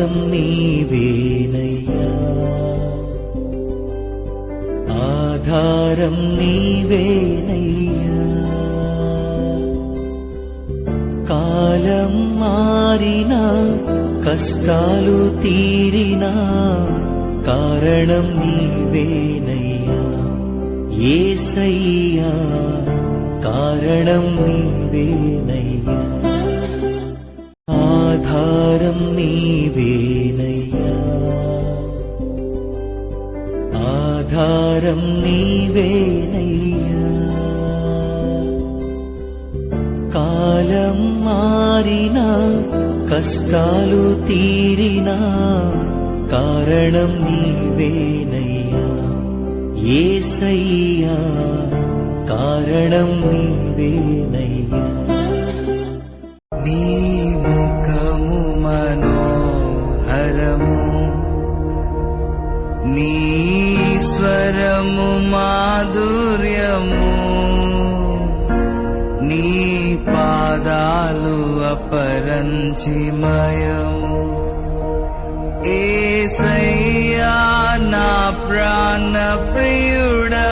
ఆధారం నీవేనయ్యా, ఆధారం నీవేనయ్యా. కాలం మారినా కష్టాలు తీరినా కారణం నీవేనయ్యా యేసయ్యా, కారణం నీవేనయ్యా. ఆధారం నీవేనయ్యా, ఆధారం నీవేనయ్యా. కాలం మారినా కష్టాలు తీరినా కారణం నీవేనయ్యా యేసయ్యా, కారణం నీవేనయ్యా. నీ ముఖము మనోహరము, నీ స్వరము మాధుర్యము, నీ పాదాలు అపరంజిమయము. యేసయ్యా నా ప్రాణ ప్రియుడా,